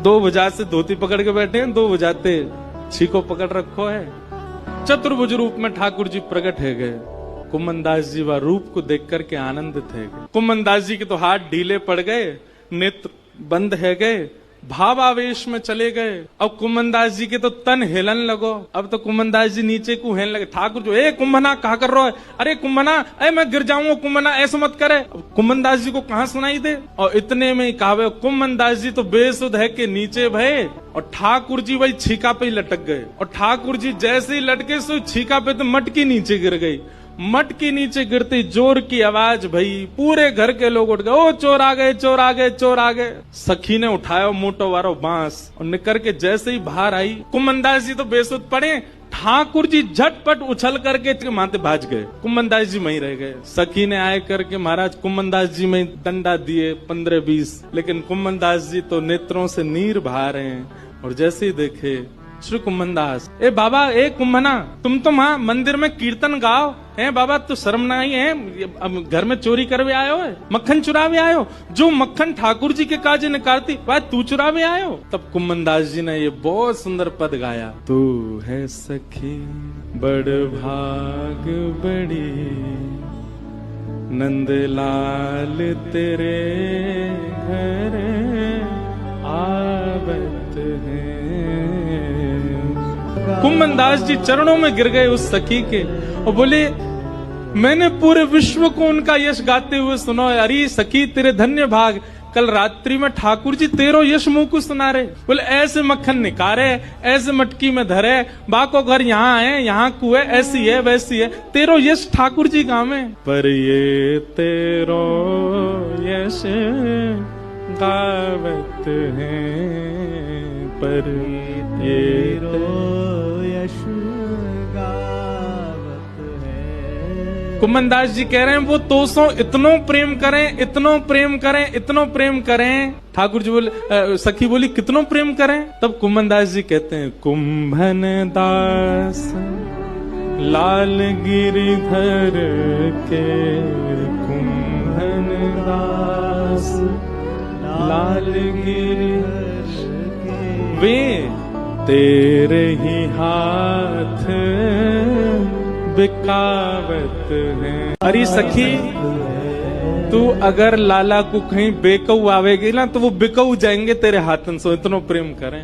दो भुजा से धोती पकड़ के बैठे हैं, दो भुजाते छीको पकड़ रखो है। चतुर्भुज रूप में ठाकुर जी प्रकट है गए। कुमनदास जी वह रूप को देख करके आनंदित है गए। कुमनदास जी के तो हाथ ढीले पड़ गए, नेत्र बंद है गए, भावावेश में चले गए। अब कुमनदास जी के तो तन हिलन लगो। अब तो कुमनदास जी नीचे को हेलने लगे। ठाकुर जो, ए कुंभना कहा कर रहा है? अरे कुंभना, ए मैं गिर जाऊंगा कुंभना, ऐसा मत करे। कुमनदास जी को कहां सुनाई दे। और इतने में ही कहा, कुमनदास जी तो बेसुध है के नीचे भय, और ठाकुर जी वही छीका पे ही लटक गए। और ठाकुर जी जैसे ही लटके सो छीका पे तो मटकी नीचे गिर गई। मटकी नीचे गिरती जोर की आवाज भई, पूरे घर के लोग उठ गए, ओ चोर आ गए, चोर आ गए, चोर आ गए। सखी ने उठाया मोटो वारो बांस और निकर के जैसे ही बाहर आई, कुमनदास जी तो बेसुध पड़े। ठाकुर जी झटपट उछल करके माथे भाज गए। कुमनदास जी वहीं रह गए। सखी ने आए करके महाराज कुमनदास जी में डंडा दिए 15-20, लेकिन कुमनदास जी तो नेत्रों से नीर बहा रहे हैं। और जैसे ही देखे श्री कुमनदास, ए बाबा, ए कुंभना, तुम तो वहां मंदिर में कीर्तन गाओ है बाबा, तो शर्म नहीं है? अब घर में चोरी करवे आयो है, मक्खन चुरावे आयो? जो मक्खन ठाकुर जी के काजे निकालती वह तू चुरावे आयो? तब कुमनदास जी ने ये बहुत सुंदर पद गाया, तू है सखी बड़ भाग बड़ी, नंदलाल तेरे घर आवत है। कुमनदास जी चरणों में गिर गए उस सखी के और बोले, मैंने पूरे विश्व को उनका यश गाते हुए सुना। अरे सखी तेरे धन्य भाग, कल रात्रि में ठाकुर जी तेरो यश मुंह को सुना रहे। बोले ऐसे मक्खन निकारे, ऐसे मटकी में धरे, बाको घर यहाँ है, यहाँ कुए, ऐसी है वैसी है, तेरो यश ठाकुर जी गावे। पर ये तेरो यश गावत है, पर ये कुमनदास जी कह रहे हैं वो तो सो इतनो प्रेम करें, इतनो प्रेम करें, इतनो प्रेम करें। ठाकुर जी बोले, सखी बोली कितनो प्रेम करें? तब कुमनदास जी कहते हैं, कुंभन दास लाल गिरिधर के, कुंभन दास लाल गिरिधर वे तेरे ही हाथ बिकावत है। अरे सखी, तू अगर लाला को कहीं बेकऊ आवेगी ना तो वो बिकऊ जाएंगे तेरे हाथन से, इतना प्रेम करें।